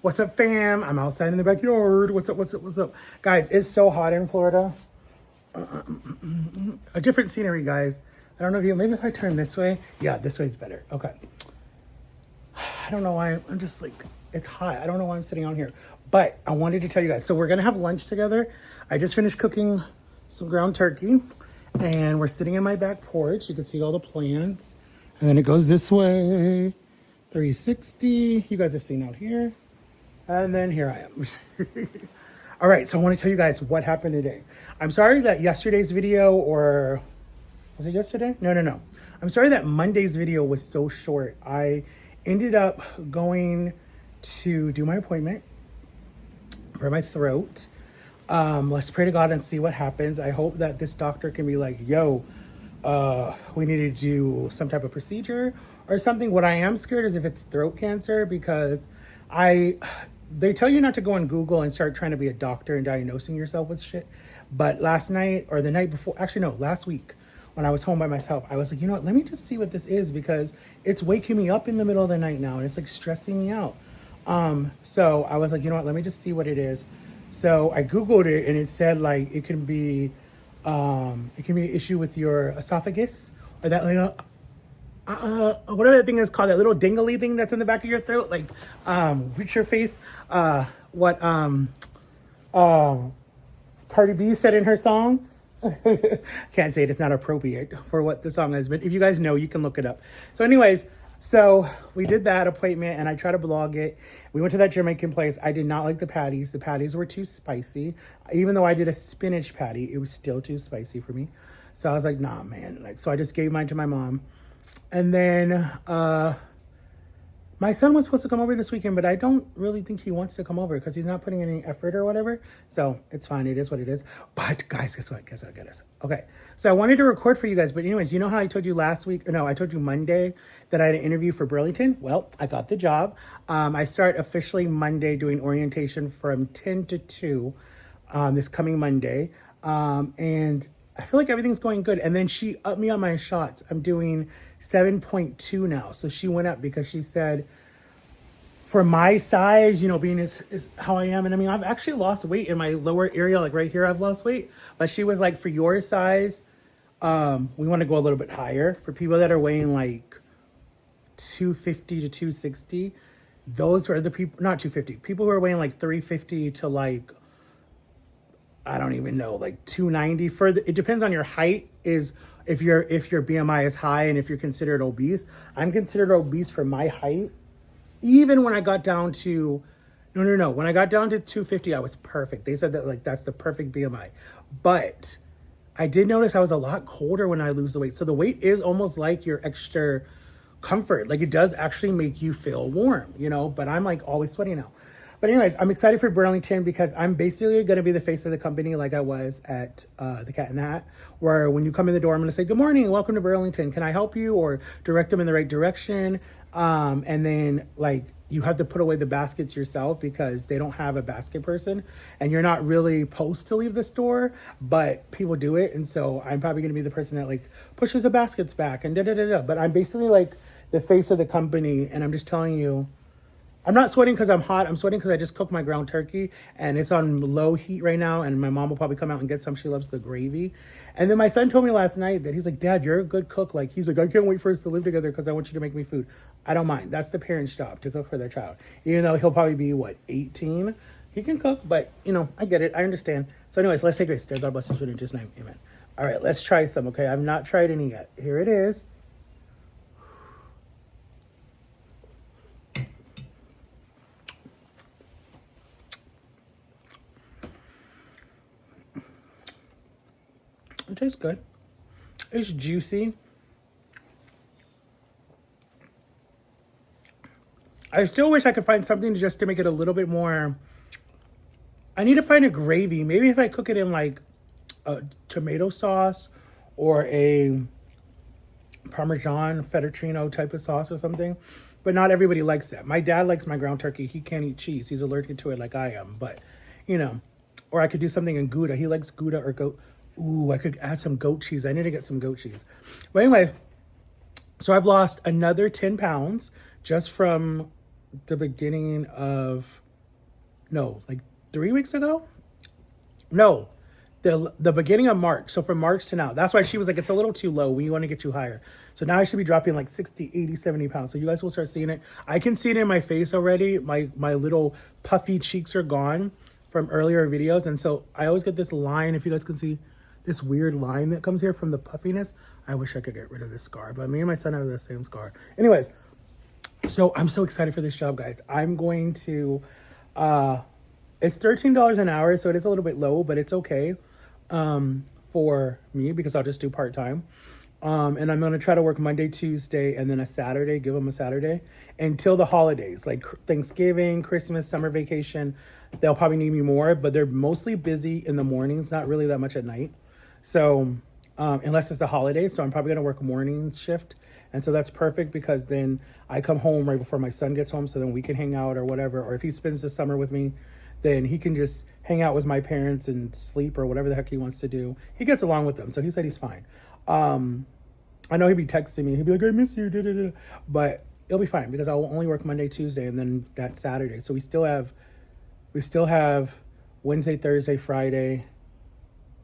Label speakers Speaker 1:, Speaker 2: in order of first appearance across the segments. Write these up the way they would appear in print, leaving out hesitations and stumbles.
Speaker 1: What's up, fam? I'm outside in the backyard. What's up, what's up, what's up? Guys, it's so hot in Florida. A different scenery, guys. I don't know if you, maybe if I turn this way. Yeah, this way's better. Okay. I don't know why, I'm just like, it's hot. I don't know why I'm sitting out here. But I wanted to tell you guys, so we're gonna have lunch together. I just finished cooking some ground turkey and we're sitting in my back porch. You can see all the plants. And then it goes this way, 360. You guys have seen out here. And then here I am. All right, so I want to tell you guys what happened today. I'm sorry that yesterday's video, or was it yesterday? No. I'm sorry that Monday's video was so short. I ended up going to do my appointment for my throat. Let's pray to God and see what happens. I hope that this doctor can be like, yo, we need to do some type of procedure or something. What I am scared is if it's throat cancer, because they tell you not to go on Google and start trying to be a doctor and diagnosing yourself with shit. But last night or the night before, actually no, last week when I was home by myself, I was like, you know what, let me just see what this is, because it's waking me up in the middle of the night now and it's like stressing me out. So I was like, you know what, let me just see what it is. So I Googled it and it said like it can be an issue with your esophagus, or that like whatever that thing is called, that little dingly thing that's in the back of your throat, like reach your face, what Cardi B said in her song. Can't say it, it's not appropriate for what the song is, but if you guys know, you can look it up. So anyways, so we did that appointment and I tried to blog it. We went to that Jamaican place. I did not like the patties. The patties were too spicy. Even though I did a spinach patty, it was still too spicy for me. So I was like, nah, man. Like, so I just gave mine to my mom. And then my son was supposed to come over this weekend, but I don't really think he wants to come over because he's not putting any effort or whatever. So it's fine. It is what it is. But guys, guess what? Okay. So I wanted to record for you guys. But anyways, you know how I told you last week? No, I told you Monday that I had an interview for Burlington. Well, I got the job. I start officially Monday doing orientation from 10 to 2 this coming Monday. And I feel like everything's going good. And then she upped me on my shots. I'm doing 7.2 now. So she went up because she said, for my size, you know, being is how I am. And I mean, I've actually lost weight in my lower area, like right here, I've lost weight. But she was like, for your size, we want to go a little bit higher. For people that are weighing like 250 to 260, those are the people, not 250, people who are weighing like 350 to like, I don't even know, like 290. It depends on your height, is if your BMI is high and if you're considered obese. I'm considered obese for my height. Even when I got down to, no. When I got down to 250, I was perfect. They said that like that's the perfect BMI. But I did notice I was a lot colder when I lose the weight. So the weight is almost like your extra comfort. Like it does actually make you feel warm, you know, but I'm like always sweating now. But anyways, I'm excited for Burlington because I'm basically going to be the face of the company like I was at the Cat in the Hat, where when you come in the door, I'm going to say, good morning, welcome to Burlington. Can I help you? Or direct them in the right direction. And then like you have to put away the baskets yourself because they don't have a basket person and you're not really supposed to leave the store, but people do it. And so I'm probably going to be the person that like pushes the baskets back and da-da-da-da. But I'm basically like the face of the company. And I'm just telling you, I'm not sweating because I'm hot. I'm sweating because I just cooked my ground turkey and it's on low heat right now. And my mom will probably come out and get some. She loves the gravy. And then my son told me last night that he's like, Dad, you're a good cook. Like, he's like, I can't wait for us to live together because I want you to make me food. I don't mind. That's the parent's job, to cook for their child. Even though he'll probably be, 18? He can cook, but, you know, I get it. I understand. So anyways, let's take this. Dear God bless us in Jesus' name. Amen. All right, let's try some, okay? I've not tried any yet. Here it is. It tastes good. It's juicy. I still wish I could find something just to make it a little bit more. I need to find a gravy. Maybe if I cook it in like a tomato sauce or a Parmesan fettuccine type of sauce or something. But not everybody likes that. My dad likes my ground turkey. He can't eat cheese. He's allergic to it like I am. But, you know, or I could do something in Gouda. He likes Gouda or goat. Ooh, I could add some goat cheese. I need to get some goat cheese. But anyway, so I've lost another 10 pounds just from the beginning of No, like 3 weeks ago. No, the beginning of March. So from March to now. That's why she was like, it's a little too low. We want to get you higher. So now I should be dropping like 60, 80, 70 pounds. So you guys will start seeing it. I can see it in my face already. My little puffy cheeks are gone from earlier videos. And so I always get this line, if you guys can see this weird line that comes here from the puffiness. I wish I could get rid of this scar, but me and my son have the same scar. Anyways, so I'm so excited for this job, guys. I'm going to, it's $13 an hour, so it is a little bit low, but it's okay for me because I'll just do part-time. And I'm going to try to work Monday, Tuesday, and then a Saturday, give them a Saturday until the holidays, like Thanksgiving, Christmas, summer vacation. They'll probably need me more, but they're mostly busy in the mornings, not really that much at night. So unless it's the holidays, so I'm probably going to work a morning shift. And so that's perfect because then I come home right before my son gets home, so then we can hang out or whatever. Or if he spends the summer with me, then he can just hang out with my parents and sleep or whatever the heck he wants to do. He gets along with them, so he said he's fine. I know he'd be texting me. He'd be like, I miss you, da, da, da. But it'll be fine because I'll only work Monday, Tuesday, and then that Saturday. So we still have Wednesday, Thursday, Friday,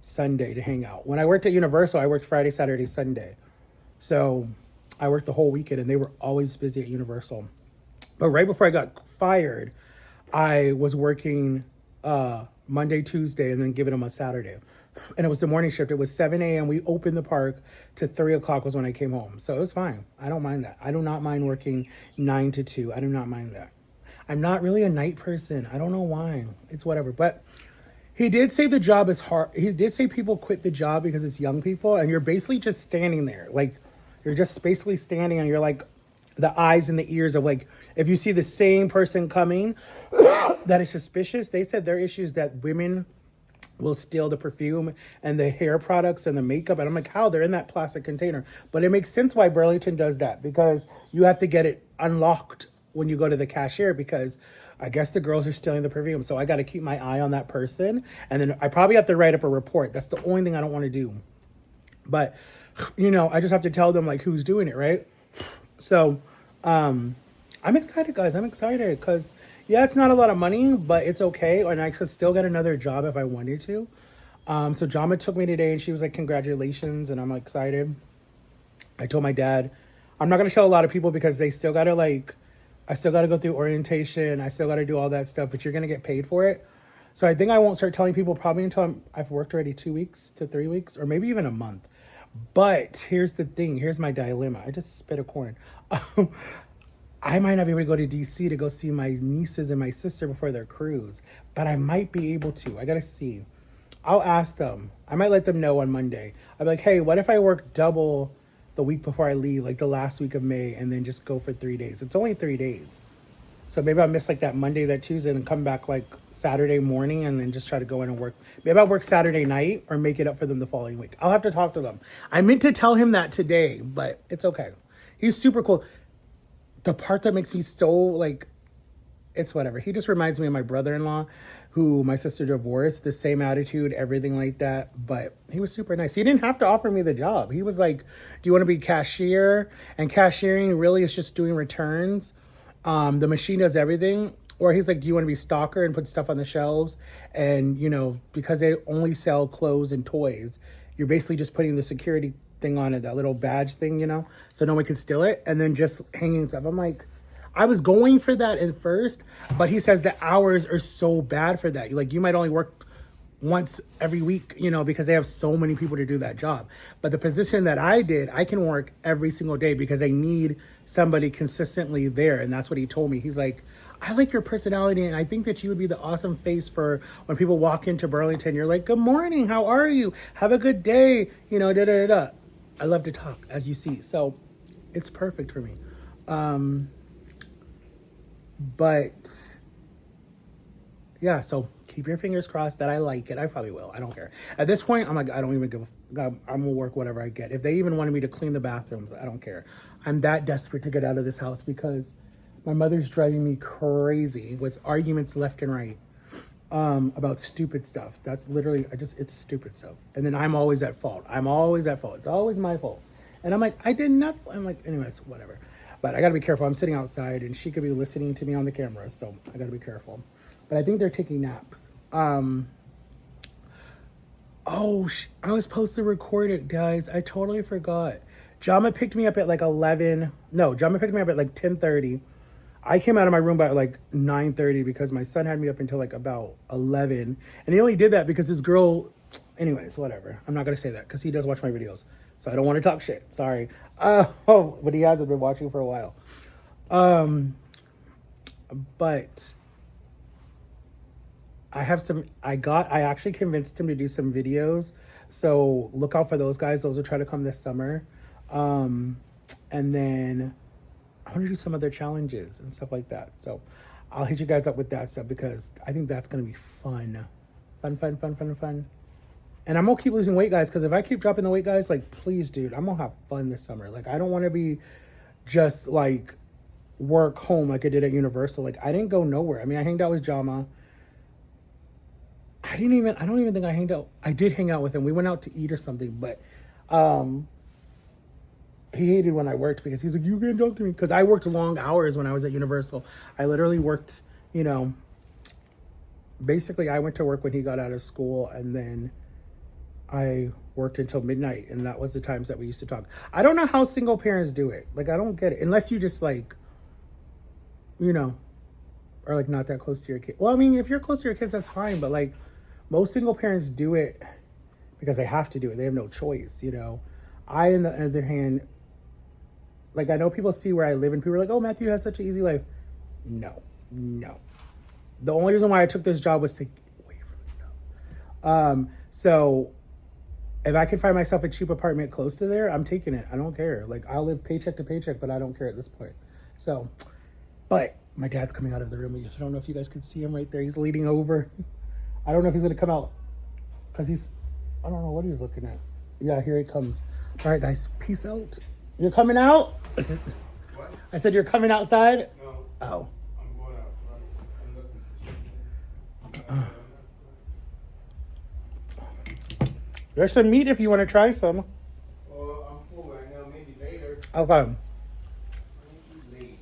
Speaker 1: Sunday to hang out. When I worked at Universal, I worked Friday, Saturday, Sunday. So I worked the whole weekend, and they were always busy at Universal. But right before I got fired, I was working Monday, Tuesday, and then giving them a Saturday. And it was the morning shift. It was 7 a.m. We opened the park to 3 o'clock was when I came home. So it was fine. I don't mind that. I do not mind working 9 to 2. I do not mind that. I'm not really a night person. I don't know why. It's whatever. But he did say the job is hard. He did say people quit the job because it's young people. And you're basically just standing there. Like, you're just basically standing and you're like the eyes and the ears of like, if you see the same person coming that is suspicious, they said their issue is that women will steal the perfume and the hair products and the makeup. And I'm like, how? They're in that plastic container. But it makes sense why Burlington does that because you have to get it unlocked when you go to the cashier because I guess the girls are stealing the perfume. So I got to keep my eye on that person. And then I probably have to write up a report. That's the only thing I don't want to do. But, I just have to tell them like who's doing it, right? So I'm excited, guys. I'm excited because yeah, it's not a lot of money, but it's okay. And I could still get another job if I wanted to. So Jama took me today and she was like, congratulations. And I'm excited. I told my dad, I'm not going to tell a lot of people because they still got to I still got to go through orientation. I still got to do all that stuff, but you're going to get paid for it. So I think I won't start telling people probably until I've worked already 2 weeks to 3 weeks or maybe even a month. But here's the thing. Here's my dilemma. I just spit a corn. I might not be able to go to DC to go see my nieces and my sister before their cruise, but I might be able to. I got to see. I'll ask them. I might let them know on Monday. I'll be like, hey, what if I work double the week before I leave, like the last week of May, and then just go for 3 days? It's only 3 days. So maybe I'll miss like that Monday, that Tuesday, and then come back like Saturday morning and then just try to go in and work. Maybe I'll work Saturday night or make it up for them the following week. I'll have to talk to them. I meant to tell him that today, but it's okay. He's super cool. The part that makes me so like, it's whatever. He just reminds me of my brother-in-law who my sister divorced, the same attitude, everything like that. But he was super nice. He didn't have to offer me the job. He was like, do you want to be cashier? And cashiering really is just doing returns. The machine does everything. Or he's like, do you want to be stalker and put stuff on the shelves? And, because they only sell clothes and toys, you're basically just putting the security thing on it, that little badge thing, so no one can steal it. And then just hanging stuff. I'm like, I was going for that at first, but he says the hours are so bad for that. You might only work once every week, because they have so many people to do that job. But the position that I did, I can work every single day because they need somebody consistently there. And that's what he told me. He's like, I like your personality, and I think that you would be the awesome face for when people walk into Burlington. You're like, good morning, how are you? Have a good day, da da da da. I love to talk, as you see. So it's perfect for me. But yeah, so keep your fingers crossed that I like it. I probably will. I don't care. At this point, I'm like, I don't even give I'm gonna work whatever I get. If they even wanted me to clean the bathrooms, I don't care. I'm that desperate to get out of this house because my mother's driving me crazy with arguments left and right about stupid stuff. That's literally, it's stupid stuff. And then I'm always at fault. It's always my fault. And I'm like, I did not. I'm like, anyways, whatever. But I got to be careful. I'm sitting outside and she could be listening to me on the camera. So I got to be careful. but I think they're taking naps. Oh, I was supposed to record it, guys. I totally forgot. Jama picked me up at like 11. No, Jama picked me up at like 10:30. I came out of my room by like 9:30 because my son had me up until like about 11. And he only did that because this girl... Anyways, whatever. I'm not going to say that because he does watch my videos. So I don't want to talk shit. Sorry. But he hasn't been watching for a while. But... I actually convinced him to do some videos. So look out for those guys. Those will try to come this summer. And then I want to do some other challenges and stuff like that. So I'll hit you guys up with that stuff because I think that's going to be fun. Fun. And I'm going to keep losing weight, guys, because if I keep dropping the weight, guys, like, please, dude, I'm going to have fun this summer. Like, I don't want to be just, like, work home like I did at Universal. Like, I didn't go nowhere. I mean, I hanged out with Jama. I don't even think I hanged out. I did hang out with him. We went out to eat or something, but he hated when I worked because he's like, you can't talk to me. Because I worked long hours when I was at Universal. I literally worked, basically I went to work when he got out of school and then I worked until midnight. And that was the times that we used to talk. I don't know how single parents do it. Like, I don't get it. Unless you just like, are like not that close to your kid. Well, I mean, if you're close to your kids, that's fine. But like, most single parents do it because they have to do it. They have no choice, I, on the other hand, like, I know people see where I live and people are like, oh, Matthew has such an easy life. No. The only reason why I took this job was to get away from stuff. So if I can find myself a cheap apartment close to there, I'm taking it. I don't care. Like, I'll live paycheck to paycheck, but I don't care at this point. So, but my dad's coming out of the room. I don't know if you guys can see him right there. He's leaning over. I don't know if he's going to come out because I don't know what he's looking at. Yeah, here he comes. All right, guys, peace out. You're coming out?
Speaker 2: What?
Speaker 1: I said you're coming outside?
Speaker 2: No.
Speaker 1: Oh.
Speaker 2: I'm going out.
Speaker 1: There's some meat if you want to try some.
Speaker 2: Well, I'm full right now. Maybe later.
Speaker 1: Okay.
Speaker 2: Maybe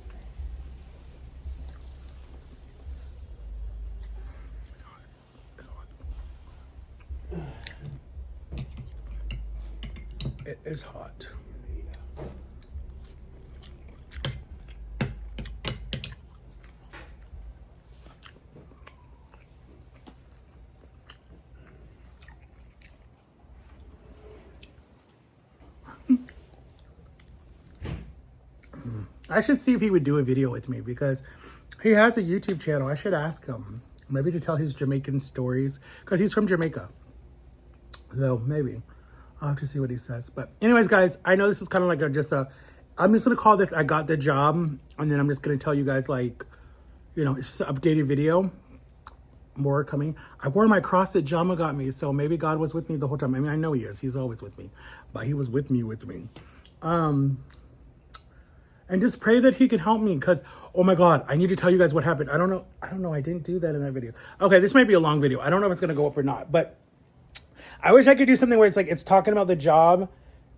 Speaker 1: It is hot. I should see if he would do a video with me because he has a YouTube channel. I should ask him maybe to tell his Jamaican stories because he's from Jamaica. So maybe I'll have to see what he says. But anyways, guys, I know this is kind of like I'm just going to call this I Got the Job. And then I'm just going to tell you guys like, it's just an updated video. More coming. I wore my cross that Jama got me. So maybe God was with me the whole time. I mean, I know he is. He's always with me. But he was with me. And just pray that he can help me because, oh my God, I need to tell you guys what happened. I don't know. I didn't do that in that video. Okay, this might be a long video. I don't know if it's going to go up or not. But I wish I could do something where it's like it's talking about the job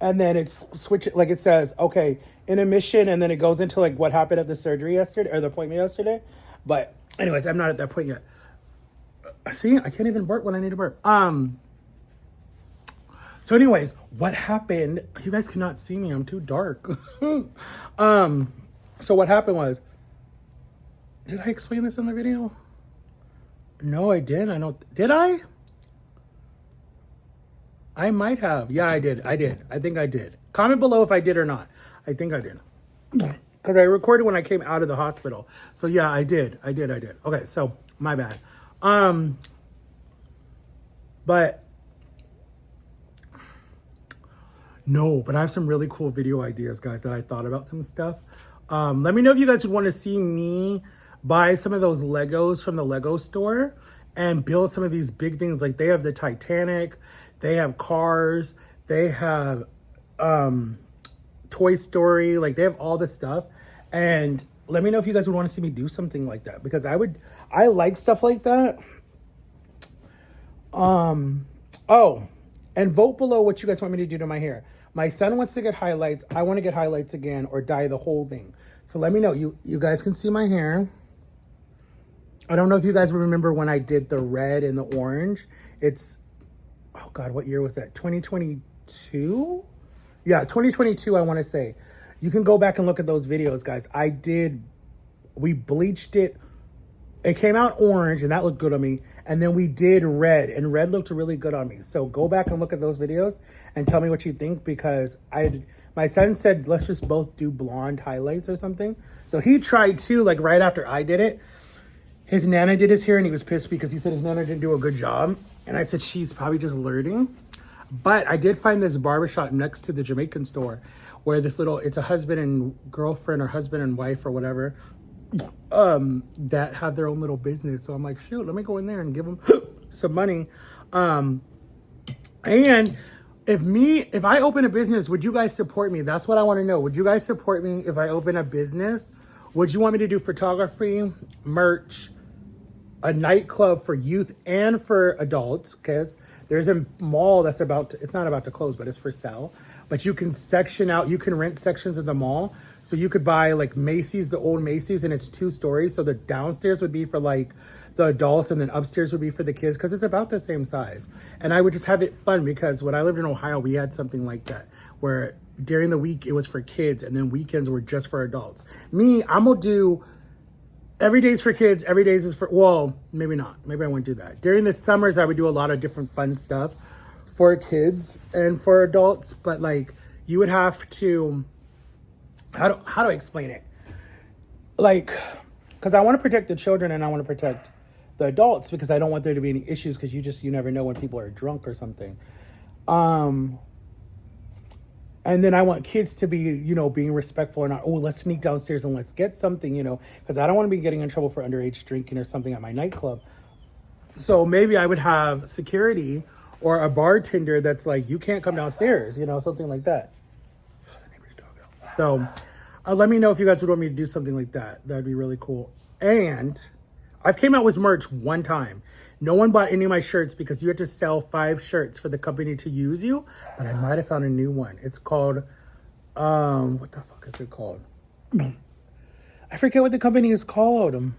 Speaker 1: and then it's like it says, okay, in a mission, and then it goes into like what happened at the surgery yesterday or the appointment yesterday. But anyways, I'm not at that point yet. See, I can't even burp when I need to burp. So anyways, what happened? You guys cannot see me. I'm too dark. So what happened was, did I explain this in the video? No, I didn't. Did I? I might have. Yeah, I did. I think I did. Comment below if I did or not. I think I did. Because I recorded when I came out of the hospital. So yeah, I did. Okay, so my bad. But I have some really cool video ideas, guys, that I thought about some stuff. Let me know if you guys would want to see me buy some of those Legos from the Lego store and build some of these big things. Like they have the Titanic, they have Cars, they have Toy Story, like they have all this stuff. And let me know if you guys would want to see me do something like that because I like stuff like that. Oh, and vote below what you guys want me to do to my hair. My son wants to get highlights. I want to get highlights again or dye the whole thing. So let me know. You guys can see my hair. I don't know if you guys remember when I did the red and the orange. It's, oh God, what year was that? 2022? Yeah, 2022, I want to say. You can go back and look at those videos, guys. We bleached it. It came out orange, and that looked good on me. And then we did red, and red looked really good on me. So go back and look at those videos and tell me what you think, because my son said, let's just both do blonde highlights or something. So he tried too, like right after I did it. His nana did his hair, and he was pissed because he said his nana didn't do a good job. And I said, she's probably just learning. But I did find this barbershop next to the Jamaican store where it's a husband and girlfriend or husband and wife or whatever, that have their own little business. So I'm like, shoot, let me go in there and give them some money. And if I open a business, would you guys support me? That's what I want to know. Would you guys support me if I open a business? Would you want me to do photography, merch, a nightclub for youth and for adults? Because there's a mall that's it's not about to close, but it's for sale. But you can section out, you can rent sections of the mall. So you could buy like Macy's, the old Macy's, and it's 2 stories. So the downstairs would be for like the adults, and then upstairs would be for the kids, because it's about the same size. And I would just have it fun, because when I lived in Ohio, we had something like that where during the week it was for kids, and then weekends were just for adults. Me, I'm gonna do every day's for kids, every day's is for, well, maybe not. Maybe I wouldn't do that. During the summers, I would do a lot of different fun stuff for kids and for adults, but like you would have to, how do I explain it? Like, because I want to protect the children and I want to protect the adults, because I don't want there to be any issues, because you never know when people are drunk or something. And then I want kids to be, being respectful, or not, oh, let's sneak downstairs and let's get something, because I don't want to be getting in trouble for underage drinking or something at my nightclub. So maybe I would have security or a bartender that's like, you can't come downstairs, something like that. So let me know if you guys would want me to do something like that. That'd be really cool. And I've came out with merch one time. No one bought any of my shirts because you had to sell 5 shirts for the company to use you. But I might have found a new one. It's called, what the fuck is it called? I forget what the company is called.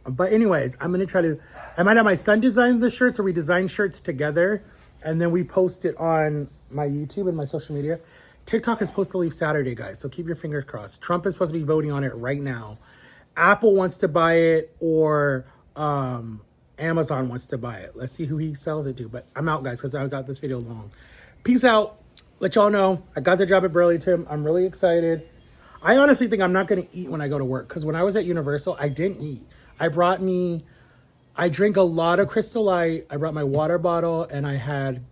Speaker 1: But anyways, I might have my son design the shirts, or we design shirts together. And then we post it on my YouTube and my social media. TikTok is supposed to leave Saturday, guys. So keep your fingers crossed. Trump is supposed to be voting on it right now. Apple wants to buy it, or Amazon wants to buy it. Let's see who he sells it to. But I'm out, guys, because I got this video long. Peace out. Let y'all know I got the job at Burlington. I'm really excited. I honestly think I'm not going to eat when I go to work, because when I was at Universal, I didn't eat. I drink a lot of Crystal Light. I brought my water bottle, and I had,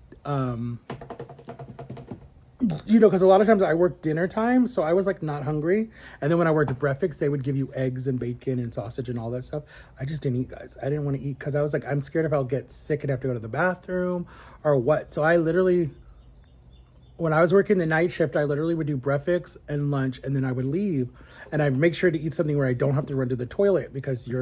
Speaker 1: because a lot of times I work dinner time, so I was like not hungry. And then when I worked at breakfast, they would give you eggs and bacon and sausage and all that stuff. I just didn't eat, guys. I didn't want to eat because I was like, I'm scared if I'll get sick and have to go to the bathroom or what. So when I was working the night shift, I literally would do breakfast and lunch, and then I would leave, and I'd make sure to eat something where I don't have to run to the toilet, because you're